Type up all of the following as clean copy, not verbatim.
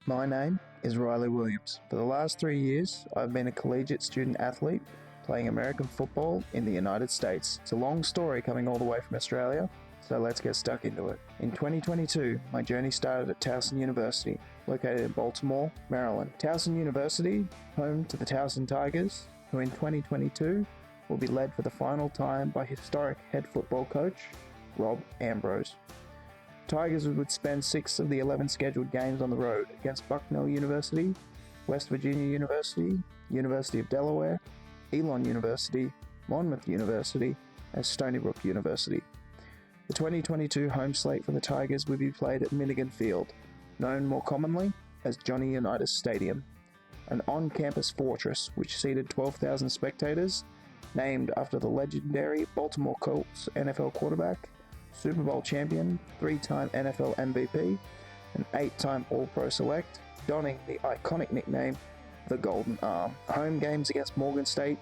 My name is Riley Williams. For the last 3 years, I've been a collegiate student athlete playing American football in the United States. It's a long story coming all the way from Australia, so let's get stuck into it. In 2022, my journey started at Towson University, located in Baltimore, Maryland. Towson University, home to the Towson Tigers, who in 2022 will be led for the final time by historic head football coach Rob Ambrose. Tigers would spend 6 of the 11 scheduled games on the road against Bucknell University, West Virginia University, University of Delaware, Elon University, Monmouth University, and Stony Brook University. The 2022 home slate for the Tigers would be played at Milligan Field, known more commonly as Johnny Unitas Stadium, an on-campus fortress which seated 12,000 spectators, named after the legendary Baltimore Colts NFL quarterback, Super Bowl champion, 3-time NFL MVP, and 8-time All-Pro Select, donning the iconic nickname, the Golden Arm. Home games against Morgan State,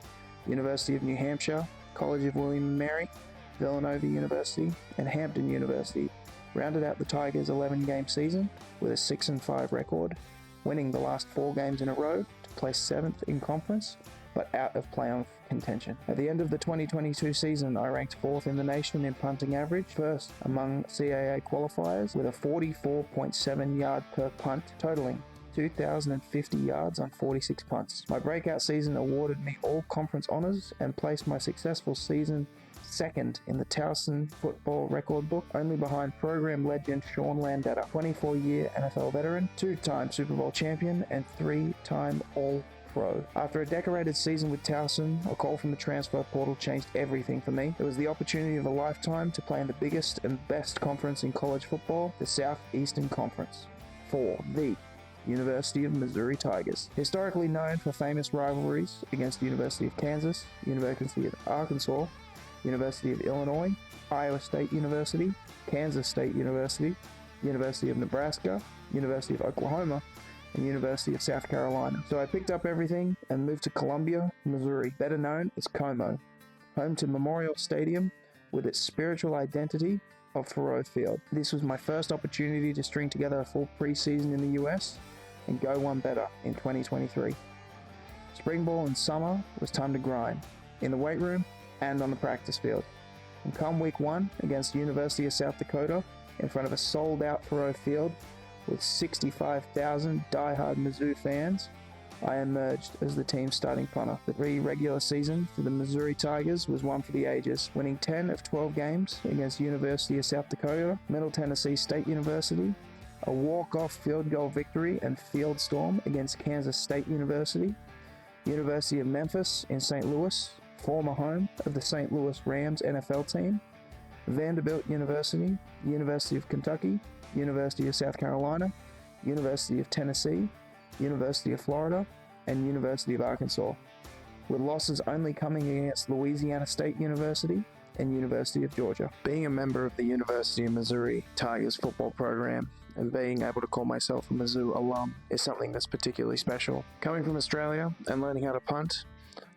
University of New Hampshire, College of William and Mary, Villanova University, and Hampton University rounded out the Tigers' 11-game season with a 6-5 record, winning the last 4 games in a row to place 7th in conference, but out of playoff contention. At the end of the 2022 season, I ranked 4th in the nation in punting average, first among CAA qualifiers with a 44.7 yard per punt, totaling 2,050 yards on 46 punts. My breakout season awarded me all conference honors and placed my successful season second in the Towson football record book, only behind program legend Sean Landetta, 24-year NFL veteran, 2-time Super Bowl champion, and 3-time All-Pro. After a decorated season with Towson, a call from the transfer portal changed everything for me. It was the opportunity of a lifetime to play in the biggest and best conference in college football, the Southeastern Conference, for the University of Missouri Tigers. Historically known for famous rivalries against the University of Kansas, University of Arkansas, University of Illinois, Iowa State University, Kansas State University, University of Nebraska, University of Oklahoma, and University of South Carolina. So I picked up everything and moved to Columbia, Missouri, better known as Como, home to Memorial Stadium with its spiritual identity of Faurot Field. This was my first opportunity to string together a full preseason in the US and go one better in 2023. Spring ball and summer was time to grind, in the weight room and on the practice field. And come week 1 against the University of South Dakota, in front of a sold-out Faurot Field with 65,000 die-hard Mizzou fans, I emerged as the team's starting punter. The regular season for the Missouri Tigers was one for the ages, winning 10 of 12 games against University of South Dakota, Middle Tennessee State University, a walk-off field goal victory and field storm against Kansas State University, University of Memphis in St. Louis, former home of the St. Louis Rams NFL team, Vanderbilt University, University of Kentucky, University of South Carolina, University of Tennessee, University of Florida, and University of Arkansas, with losses only coming against Louisiana State University and University of Georgia. Being a member of the University of Missouri Tigers football program and being able to call myself a Mizzou alum is something that's particularly special. Coming from Australia and learning how to punt,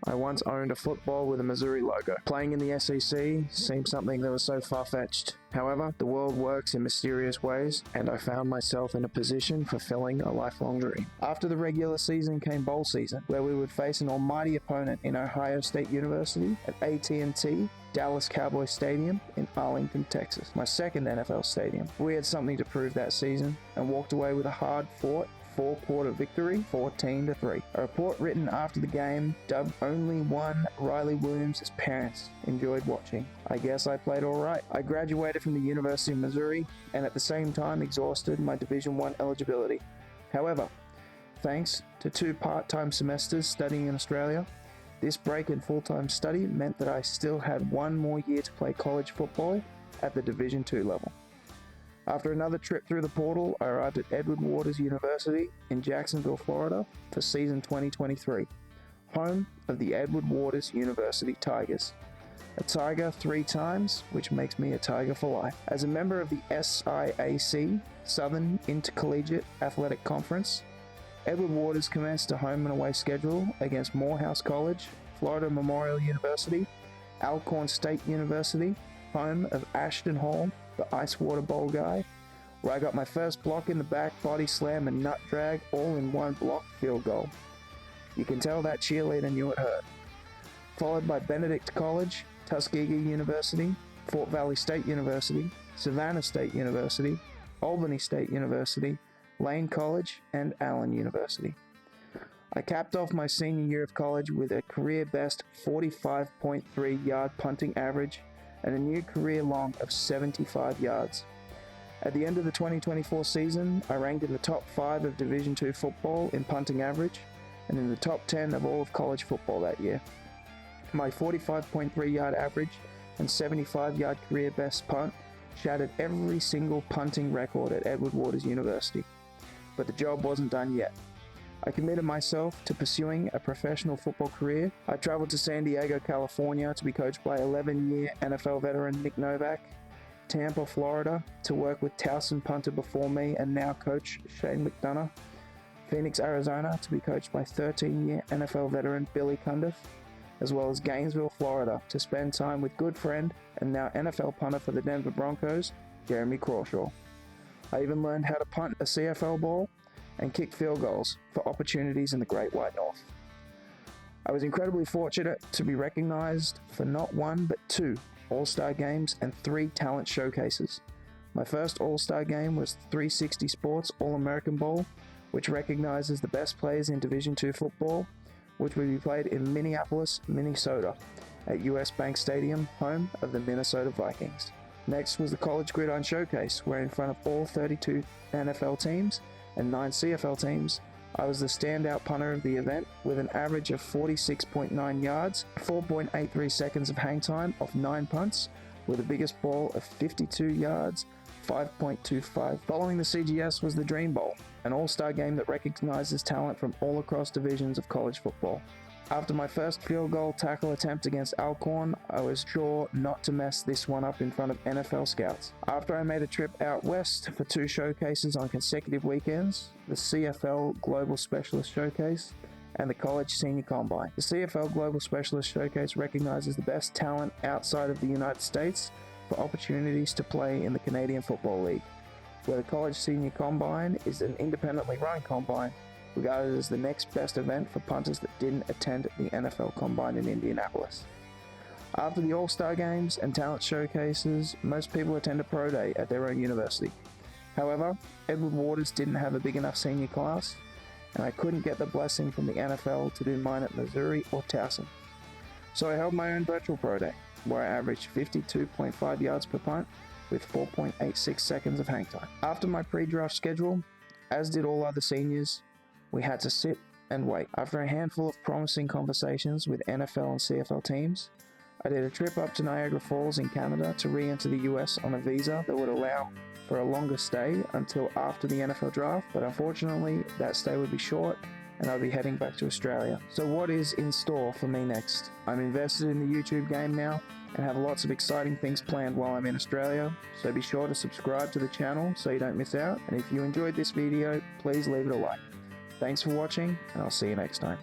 I once owned a football with a Missouri logo. Playing in the SEC seemed something that was so far-fetched. However, the world works in mysterious ways, and I found myself in a position fulfilling a lifelong dream. After the regular season came bowl season, where we would face an almighty opponent in Ohio State University at AT&T Dallas Cowboys Stadium in Arlington, Texas, my second NFL stadium. We had something to prove that season and walked away with a hard-fought 4-quarter victory, 14-3. A report written after the game dubbed only one Riley Williams' parents enjoyed watching. I guess I played all right. I graduated from the University of Missouri and at the same time exhausted my Division I eligibility. However, thanks to 2 part-time semesters studying in Australia, this break in full-time study meant that I still had 1 more year to play college football at the Division II level. After another trip through the portal, I arrived at Edward Waters University in Jacksonville, Florida for season 2023, home of the Edward Waters University Tigers. A Tiger 3 times, which makes me a Tiger for life. As a member of the SIAC, Southern Intercollegiate Athletic Conference, Edward Waters commenced a home and away schedule against Morehouse College, Florida Memorial University, Alcorn State University, home of Ashton Hall, the Ice Water Bowl guy, where I got my first block in the back, body slam, and nut drag all in one block field goal. You can tell that cheerleader knew it hurt. Followed by Benedict College, Tuskegee University, Fort Valley State University, Savannah State University, Albany State University, Lane College, and Allen University. I capped off my senior year of college with a career best 45.3 yard punting average and a new career long of 75 yards. At the end of the 2024 season, I ranked in the top 5 of Division II football in punting average and in the top 10 of all of college football that year. My 45.3 yard average and 75 yard career best punt shattered every single punting record at Edward Waters University. But the job wasn't done yet. I committed myself to pursuing a professional football career. I traveled to San Diego, California to be coached by 11-year NFL veteran Nick Novak, Tampa, Florida to work with Towson punter before me and now coach Shane McDonough, Phoenix, Arizona to be coached by 13-year NFL veteran Billy Cundiff, as well as Gainesville, Florida to spend time with good friend and now NFL punter for the Denver Broncos, Jeremy Crawshaw. I even learned how to punt a CFL ball and kick field goals for opportunities in the Great White North. I was incredibly fortunate to be recognized for not 1 but 2 All-Star games and 3 talent showcases. My first All-Star game was 360 Sports All-American Bowl, which recognizes the best players in Division II football, which will be played in Minneapolis, Minnesota, at US Bank Stadium, home of the Minnesota Vikings. Next was the College Gridiron Showcase, where in front of all 32 NFL teams and 9 CFL teams, I was the standout punter of the event with an average of 46.9 yards, 4.83 seconds of hang time off 9 punts, with the biggest ball of 52 yards, 5.25. Following the CGS was the Dream Bowl, an all-star game that recognizes talent from all across divisions of college football. After my first field goal tackle attempt against Alcorn, I was sure not to mess this one up in front of NFL scouts. After I made a trip out west for 2 showcases on consecutive weekends, the CFL Global Specialist Showcase and the College Senior Combine. The CFL Global Specialist Showcase recognizes the best talent outside of the United States for opportunities to play in the Canadian Football League, where the College Senior Combine is an independently run combine regarded as the next best event for punters that didn't attend the NFL Combine in Indianapolis. After the All-Star Games and talent showcases, most people attend a pro day at their own university. However, Edward Waters didn't have a big enough senior class, and I couldn't get the blessing from the NFL to do mine at Missouri or Towson. So I held my own virtual pro day, where I averaged 52.5 yards per punt with 4.86 seconds of hang time. After my pre-draft schedule, as did all other seniors, we had to sit and wait. After a handful of promising conversations with NFL and CFL teams, I did a trip up to Niagara Falls in Canada to re-enter the US on a visa that would allow for a longer stay until after the NFL draft, but unfortunately that stay would be short and I'll be heading back to Australia. So what is in store for me next? I'm invested in the YouTube game now and have lots of exciting things planned while I'm in Australia, so be sure to subscribe to the channel so you don't miss out, and if you enjoyed this video, please leave it a like. Thanks for watching, and I'll see you next time.